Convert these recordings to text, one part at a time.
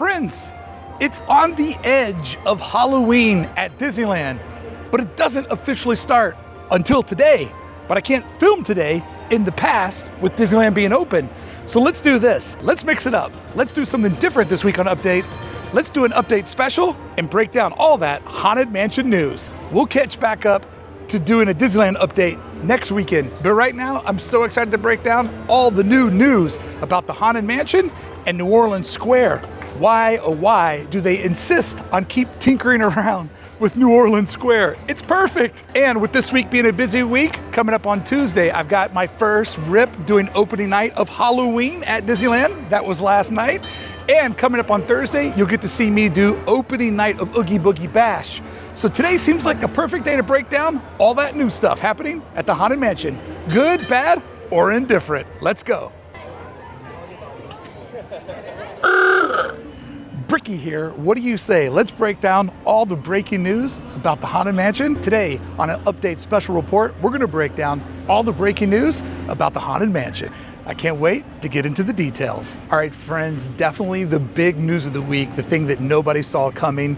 Friends, it's on the edge of Halloween at Disneyland, but it doesn't officially start until today. But I can't film today in the past with Disneyland being open. So let's do this. Let's mix it up. Let's do something different this week on Update. Let's do an update special and break down all that Haunted Mansion news. We'll catch back up to doing a Disneyland update next weekend. But right now, I'm so excited to break down all the new news about the Haunted Mansion and New Orleans Square. Why, oh why, do they insist on keep tinkering around with New Orleans Square? It's perfect. And with this week being a busy week, coming up on Tuesday, I've got my first rip doing opening night of Halloween at Disneyland. That was last night. And coming up on Thursday, you'll get to see me do opening night of Oogie Boogie Bash. So today seems like a perfect day to break down all that new stuff happening at the Haunted Mansion. Good, bad, or indifferent. Let's go. Brickey here. What do you say? Let's break down all the breaking news about the Haunted Mansion. Today on an Update Special Report, we're going to break down all the breaking news about the Haunted Mansion. I can't wait to get into the details. All right, friends, definitely the big news of the week, the thing that nobody saw coming,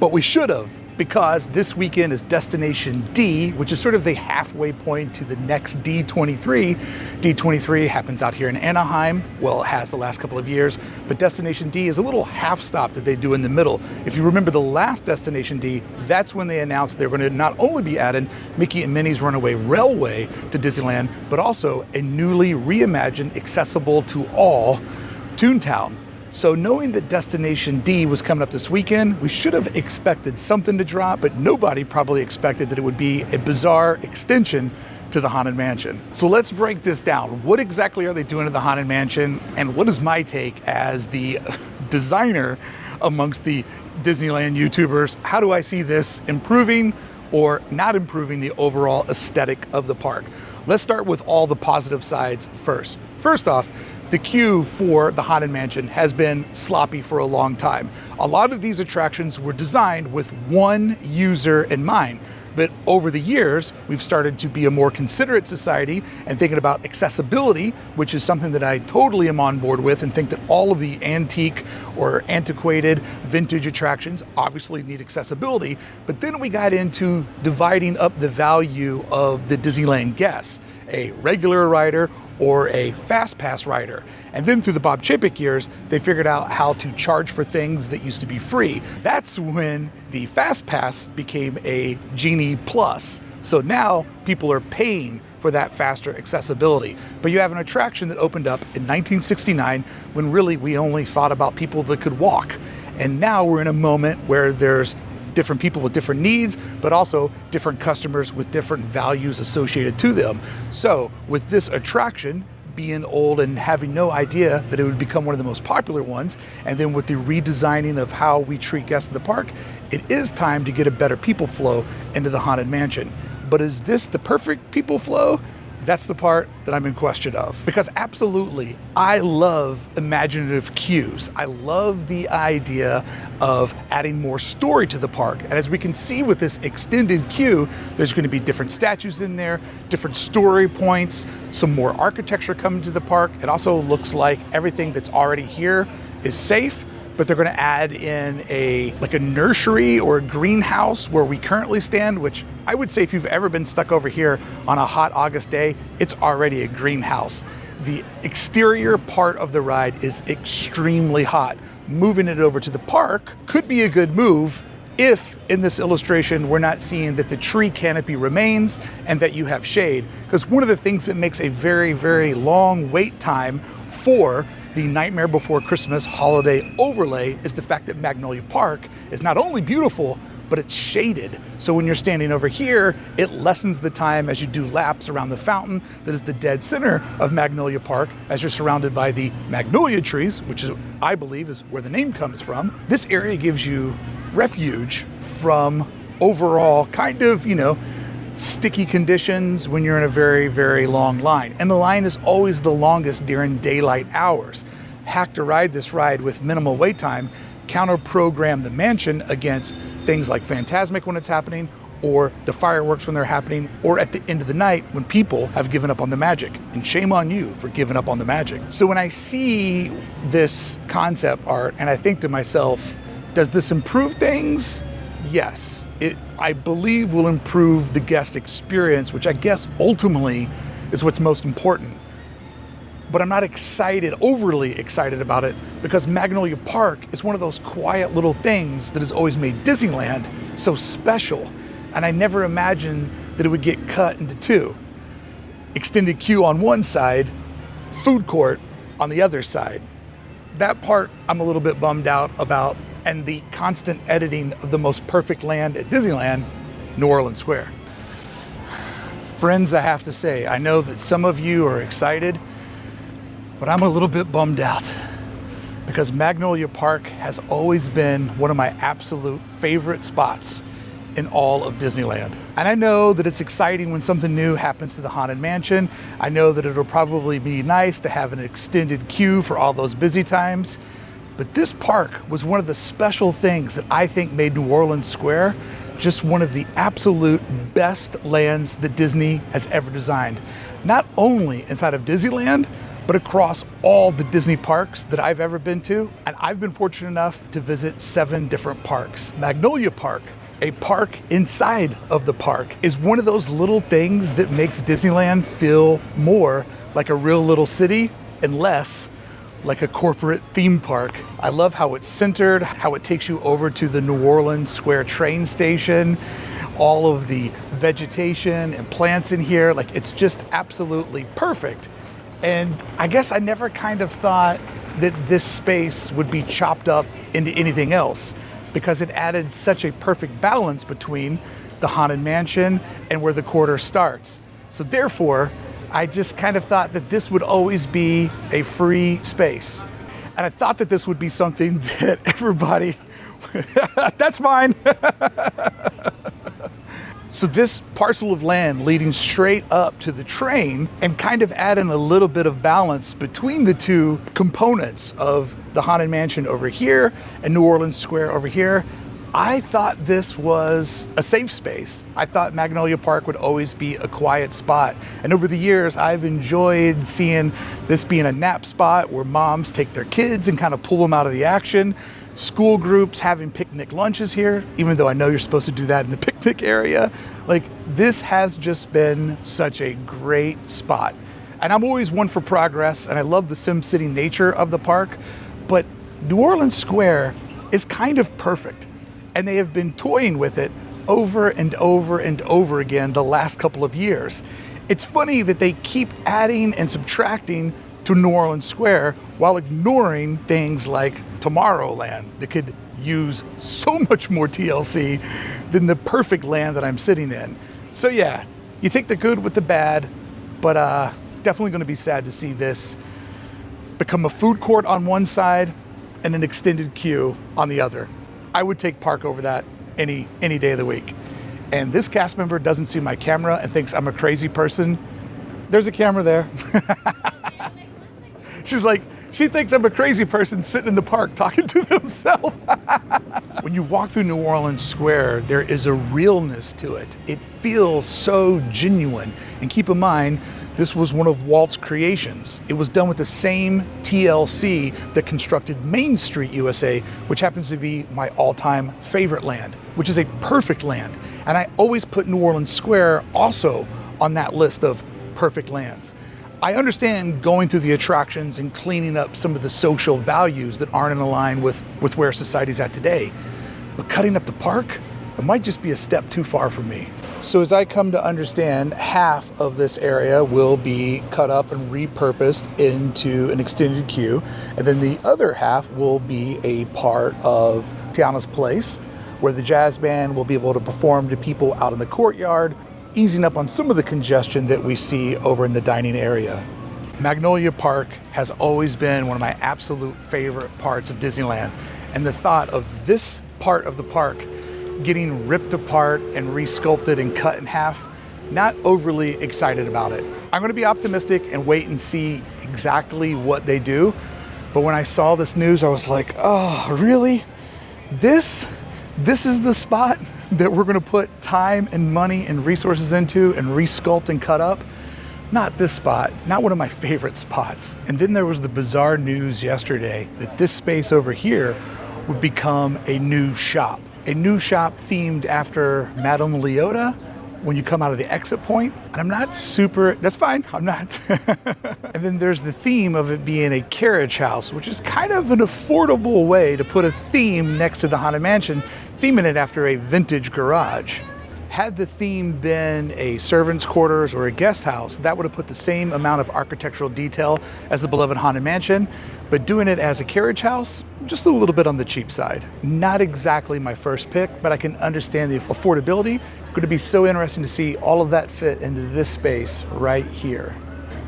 but we should have, because this weekend is Destination D, which is sort of the halfway point to the next D23. D23 happens out here in Anaheim. Well, it has the last couple of years, but Destination D is a little half stop that they do in the middle. If you remember the last Destination D, that's when they announced they're going to not only be adding Mickey and Minnie's Runaway Railway to Disneyland, but also a newly reimagined, accessible to all Toontown. So knowing that Destination D was coming up this weekend, we should have expected something to drop, but nobody probably expected that it would be a bizarre extension to the Haunted Mansion. So let's break this down. What exactly are they doing to the Haunted Mansion? And what is my take as the designer amongst the Disneyland YouTubers? How do I see this improving or not improving the overall aesthetic of the park? Let's start with all the positive sides first. First off, the queue for the Haunted Mansion has been sloppy for a long time. A lot of these attractions were designed with one user in mind, but over the years, we've started to be a more considerate society and thinking about accessibility, which is something that I totally am on board with and think that all of the antique or antiquated vintage attractions obviously need accessibility. But then we got into dividing up the value of the Disneyland guests, a regular rider or a fast pass rider. And then through the Bob Chapek years, they figured out how to charge for things that used to be free. That's when the fast pass became a Genie Plus. So now people are paying for that faster accessibility. But you have an attraction that opened up in 1969 when really we only thought about people that could walk. And now we're in a moment where there's different people with different needs, but also different customers with different values associated to them. So with this attraction being old and having no idea that it would become one of the most popular ones, and then with the redesigning of how we treat guests at the park, it is time to get a better people flow into the Haunted Mansion. But is this the perfect people flow? That's the part that I'm in question of. Because absolutely, I love imaginative queues. I love the idea of adding more story to the park. And as we can see with this extended queue, there's going to be different statues in there, different story points, some more architecture coming to the park. It also looks like everything that's already here is safe, but they're going to add in a nursery or a greenhouse where we currently stand, which I would say if you've ever been stuck over here on a hot August day, it's already a greenhouse. The exterior part of the ride is extremely hot. Moving it over to the park could be a good move if in this illustration we're not seeing that the tree canopy remains and that you have shade. Because one of the things that makes a very, very long wait time for the Nightmare Before Christmas holiday overlay is the fact that Magnolia Park is not only beautiful, but it's shaded. So when you're standing over here, it lessens the time as you do laps around the fountain that is the dead center of Magnolia Park, as you're surrounded by the magnolia trees, which is, I believe, is where the name comes from. This area gives you refuge from overall kind of, sticky conditions when you're in a very, very long line. And the line is always the longest during daylight hours. Hack to ride this ride with minimal wait time, counter-program the mansion against things like Phantasmic when it's happening, or the fireworks when they're happening, or at the end of the night when people have given up on the magic. And shame on you for giving up on the magic. So when I see this concept art and I think to myself, does this improve things? Yes, it, I believe, will improve the guest experience, which I guess ultimately is what's most important. But I'm not overly excited about it, because Magnolia Park is one of those quiet little things that has always made Disneyland so special. And I never imagined that it would get cut into two. Extended queue on one side, food court on the other side. That part I'm a little bit bummed out about, and the constant editing of the most perfect land at Disneyland, New Orleans Square. Friends, I have to say, I know that some of you are excited, but I'm a little bit bummed out, because Magnolia Park has always been one of my absolute favorite spots in all of Disneyland. And I know that it's exciting when something new happens to the Haunted Mansion. I know that it'll probably be nice to have an extended queue for all those busy times. But this park was one of the special things that I think made New Orleans Square just one of the absolute best lands that Disney has ever designed. Not only inside of Disneyland, but across all the Disney parks that I've ever been to. And I've been fortunate enough to visit 7 different parks. Magnolia Park, a park inside of the park, is one of those little things that makes Disneyland feel more like a real little city and less like a corporate theme park. I love how it's centered, how it takes you over to the New Orleans Square train station, all of the vegetation and plants in here. Like, it's just absolutely perfect. And I guess I never kind of thought that this space would be chopped up into anything else, because it added such a perfect balance between the Haunted Mansion and where the quarter starts. So therefore, I just kind of thought that this would always be a free space. And I thought that this would be something that everybody, that's fine. So this parcel of land leading straight up to the train, and kind of adding a little bit of balance between the two components of the Haunted Mansion over here and New Orleans Square over here, I thought this was a safe space. I thought Magnolia Park would always be a quiet spot. And over the years, I've enjoyed seeing this being a nap spot where moms take their kids and kind of pull them out of the action. School groups having picnic lunches here, even though I know you're supposed to do that in the picnic area. Like, this has just been such a great spot. And I'm always one for progress, and I love the SimCity nature of the park, but New Orleans Square is kind of perfect. And they have been toying with it over and over and over again the last couple of years. It's funny that they keep adding and subtracting to New Orleans Square while ignoring things like Tomorrowland that could use so much more TLC than the perfect land that I'm sitting in. So yeah, you take the good with the bad, but definitely going to be sad to see this become a food court on one side and an extended queue on the other. I would take park over that any day of the week. And this cast member doesn't see my camera and thinks I'm a crazy person. There's a camera there. She's like, she thinks I'm a crazy person sitting in the park talking to themselves. When you walk through New Orleans Square, there is a realness to it. It feels so genuine. And keep in mind, this was one of Walt's creations. It was done with the same TLC that constructed Main Street USA, which happens to be my all-time favorite land, which is a perfect land. And I always put New Orleans Square also on that list of perfect lands. I understand going through the attractions and cleaning up some of the social values that aren't in line with where society's at today. But cutting up the park, it might just be a step too far for me. So as I come to understand, half of this area will be cut up and repurposed into an extended queue, and then the other half will be a part of Tiana's Place, where the jazz band will be able to perform to people out in the courtyard, easing up on some of the congestion that we see over in the dining area. Magnolia Park has always been one of my absolute favorite parts of Disneyland, and the thought of this part of the park getting ripped apart and resculpted and cut in half, not overly excited about it. I'm gonna be optimistic and wait and see exactly what they do. But when I saw this news, I was like, oh, really? This This is the spot that we're gonna put time and money and resources into and resculpt and cut up. Not this spot, not one of my favorite spots. And then there was the bizarre news yesterday that this space over here would become a new shop. A new shop themed after Madame Leota when you come out of the exit point. And I'm not super, that's fine, I'm not. And then there's the theme of it being a carriage house, which is kind of an affordable way to put a theme next to the Haunted Mansion, theming it after a vintage garage. Had the theme been a servant's quarters or a guest house, that would have put the same amount of architectural detail as the beloved Haunted Mansion, but doing it as a carriage house, just a little bit on the cheap side. Not exactly my first pick, but I can understand the affordability. Going to be so interesting to see all of that fit into this space right here.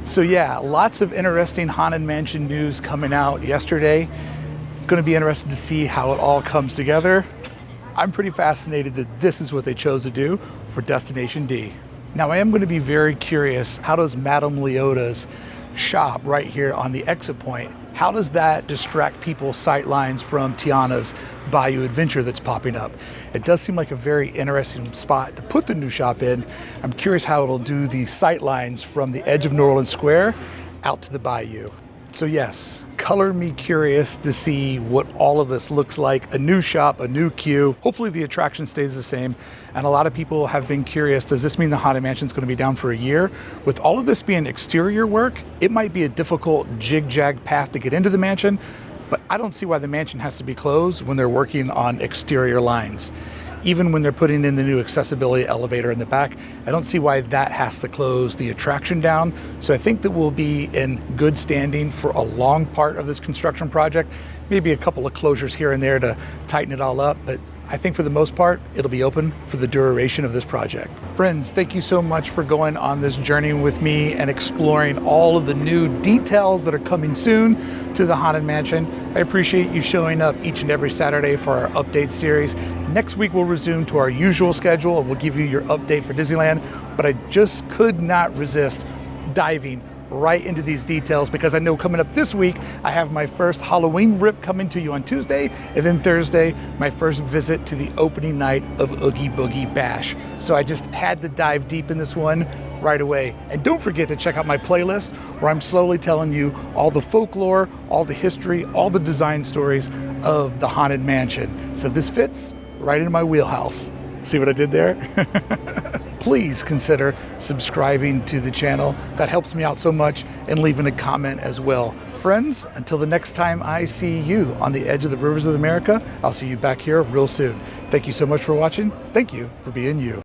So yeah, lots of interesting Haunted Mansion news coming out yesterday. Going to be interested to see how it all comes together. I'm pretty fascinated that this is what they chose to do for Destination D. Now I am going to be very curious, how does Madame Leota's shop right here on the exit point, how does that distract people's sight lines from Tiana's Bayou Adventure that's popping up? It does seem like a very interesting spot to put the new shop in. I'm curious how it'll do the sight lines from the edge of New Orleans Square out to the Bayou. So yes, color me curious to see what all of this looks like. A new shop, a new queue. Hopefully the attraction stays the same. And a lot of people have been curious, does this mean the Haunted Mansion is going to be down for a year? With all of this being exterior work, it might be a difficult jig-jag path to get into the mansion, but I don't see why the mansion has to be closed when they're working on exterior lines. Even when they're putting in the new accessibility elevator in the back, I don't see why that has to close the attraction down. So I think that we'll be in good standing for a long part of this construction project. Maybe a couple of closures here and there to tighten it all up, but I think for the most part, it'll be open for the duration of this project. Friends, thank you so much for going on this journey with me and exploring all of the new details that are coming soon to the Haunted Mansion. I appreciate you showing up each and every Saturday for our update series. Next week, we'll resume to our usual schedule and we'll give you your update for Disneyland, but I just could not resist diving right into these details because I know coming up this week, I have my first Halloween rip coming to you on Tuesday, and then Thursday, my first visit to the opening night of Oogie Boogie Bash. So I just had to dive deep in this one right away. And don't forget to check out my playlist where I'm slowly telling you all the folklore, all the history, all the design stories of the Haunted Mansion. So this fits right into my wheelhouse. See what I did there? Please consider subscribing to the channel. That helps me out so much, and leaving a comment as well. Friends, until the next time I see you on the edge of the rivers of America, I'll see you back here real soon. Thank you so much for watching. Thank you for being you.